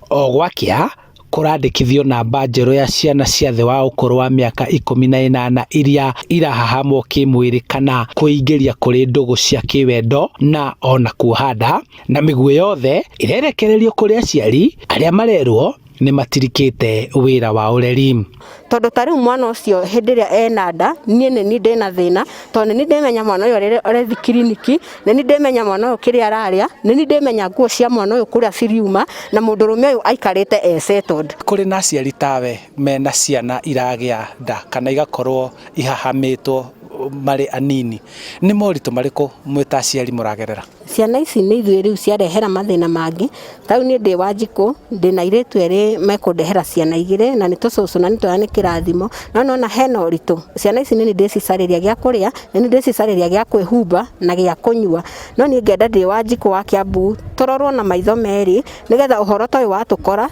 o gwakia kurandikithio namba njerũ ya ciana cia thĩ wa ũkũrũ wa mĩaka 18 iria irahahamwo kĩmwĩrĩ kana kũingĩria kũrĩ ndũgũ cia kĩwendo na ona kuohanda, na mĩguĩ yothe irerekererio kũrĩ aciari arĩa marerwo nĩ matirikĩte wĩra wa ũreri. Tondu tariu mwana ucio hindi ria ena nda nie ni ndina thina tondu ni ndimenya mwana uyu arethi kiriniki, ni ndimenya mwana uyu kiria araria, ni ndimenya nguo cia mwana uyu kuria ciriuma na mundurume uyu aikarite settled. Kuri na aciari tawe mena ciana iragia nda kana igakorwo ihahamitwo mari anini, ni moritũ marĩkũ mwita aciari mũragerera? Ciana ici nĩ ithuĩ rĩu ciarehera mathĩna mangĩ. Tau nĩ ndĩ Wanjikũ, ndĩna airĩtu erĩ mekũndehera ciana igĩrĩ na nĩ tũcũcũ na nĩ tũra nĩ kĩrathimo. No hena ũritũ. Ciana ici nĩ ndĩcicarĩria gĩa kũrĩa, nĩ ndĩcicarĩria gĩa kwĩhumba na gĩa kũnyua. No niĩ ngenda ndĩ Wanjikũ wa Kiambu tũrorwo na maitho merĩ nĩgetha ũhoro ta ũyũ watũkora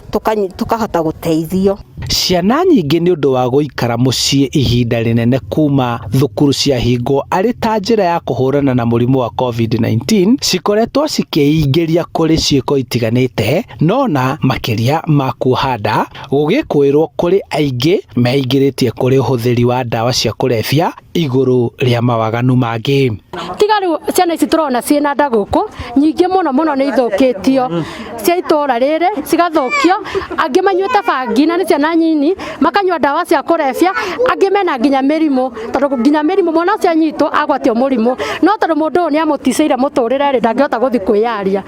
tukahota gũteithio. Ciana nyingĩ nĩ ũndũ wa gũikara mũciĩ ihinda rĩnene kuma thukuru cia hingo arĩ ta njĩra ya kũhũrana na mũrimũ wa COVID-19 cikoretwo cikĩingĩria kũrĩ ciĩko itiganĩte, no na makĩria ma kuohanda gũgĩkwĩrwo kũrĩ aingĩ meingĩrĩtie kũrĩ ũhũthĩri wa ndawa cia kũrebia igũrũ rĩa mawaganu mangĩ. Tiga rĩu ciana ici tũrona ciĩna nda gũkũ nyingĩ mũno nĩ ithũkĩtio cia itũra rĩrĩ cigathũkio, angĩ manyuĩte bangi na nĩ ciana nyini makanyua ndawa cia kũrebia, angĩ mena nginya mĩrimũ tondũ nginya mĩrimũ mwana ũcio anyitwo agwatio mũrimũ, no tondũ mũndũ ũyũ nĩ amũticĩire mũtũrĩre rĩ ndangĩhota gũthiĩ kwĩyaria.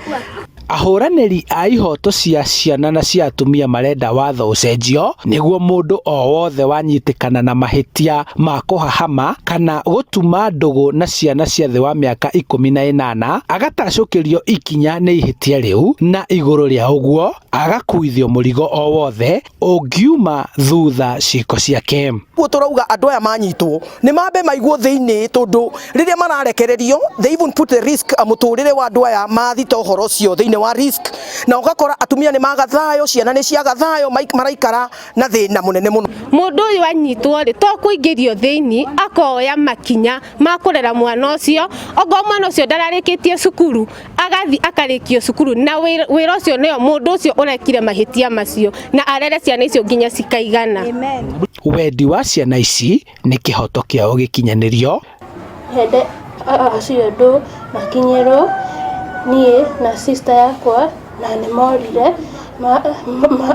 Ahũranĩri a ihoto cia ciana na cia atumia marenda watho ũcenjio nĩguo mũndũ o wothe wanyitĩkana na mahĩtia ma kũhahama kana gũtuma ndũgũ na ciana cia thĩ wa mĩaka 18 agatacũkĩrio ikinya nĩ ihĩtia rĩu, na igũrũ rĩa ũguo agakuithio mũrigo o wothe ũngiuma thutha ciĩko ciake. Turauga andũ aya manyitwo nĩ mambe maigwo thĩinĩ tondũ rĩrĩa mararekererio they even put the risk mũtũrĩre wa andũ aya mathita ũhoro ũcio thĩinĩ wa risk, na ũgakora atumia nĩ magathayo, ciana nĩ ciagathayo, maraikara na thĩna mũnene mũno. Mũndũ ũyũ anyitwo rĩ to kũingĩrio thĩinĩ akoya makinya ma kũrera mwana ũcio, ongo mwana ũcio ndararĩkĩtie cukuru agathi akarĩkio cukuru na wĩra ũcio nĩyo mũndũ ũcio ũrekire mahĩtia macio na arere ciana icio nginya cikaigana. Amen. Wendi wa ciana ici nĩ kĩhoto kĩao gĩkinyanĩrio. Hende acio andũ makinyĩrwo niĩ na sister yakwa na nĩ morire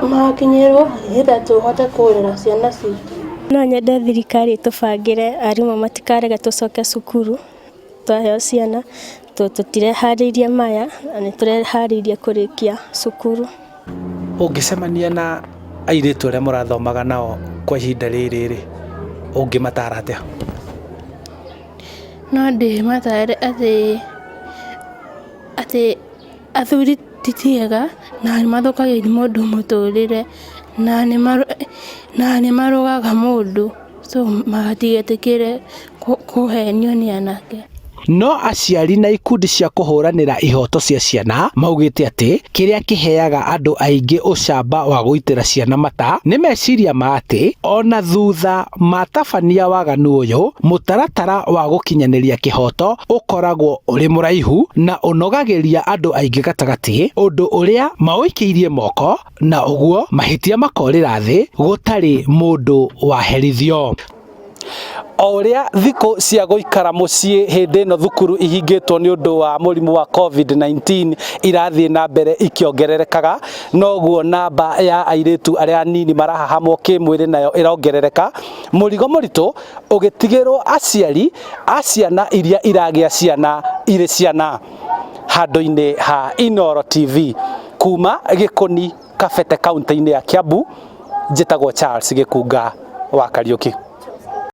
makinyĩrwo nĩgetha tũhote kũrera ciana citũ. No nyende thirikari tũbangĩre arimũ matikarega tũcoke cukuru twaheo ciana tũtireharĩirie maya na nĩ tũreharĩirie kũrĩkia cukuru. Ũngĩcemania na airĩtu arĩa mũrathomaga nao kwa ihinda rĩrĩ ũngĩmatara atĩa? No ndĩmatare atĩ athuri titiega na nĩmathũkagĩria mũndũ mũtũrĩre na nĩmarogaga mũndũ, so matigetĩkĩre kũhenio nĩ anake. No aciari na ikundi cia kũhũranĩra ihoto cia ciana maugĩte atĩ kĩrĩa kĩheaga andũ aingĩ ũcamba wa gũitĩra ciana mata nĩ meciria ma atĩ ona thutha matabania waganu ũyũ mũtaratara wa gũkinyanĩria kĩhoto ũkoragwo ũrĩ mũraihu na ũnogagĩria andũ aingĩ gatagatĩ, ũndũ ũrĩa maũikĩirie moko na ũguo mahĩtia makorĩra thĩ gũtarĩ mũndũ waherithio. O ũrĩa thikũ cia gũikara mũciĩ hĩndĩ ĩno thukuru ihingĩtwo nĩ ũndũ wa mũrimũ wa COVID-19 irathiĩ na mbere ikiongererekaga, noguo namba ya airĩtu arĩa anini marahahamwo kĩmwĩrĩ nayo ĩrongerereka, mũrigo mũritũ ũgĩtigĩrwo aciari a ciana iria iragĩa ciana irĩ ciana. Handũ-inĩ ha Inooro TV kuma Gĩkũni Kabete kaunti-inĩ ya Kiambu, njĩtagwo Charles Gĩkunga wa Kariũki.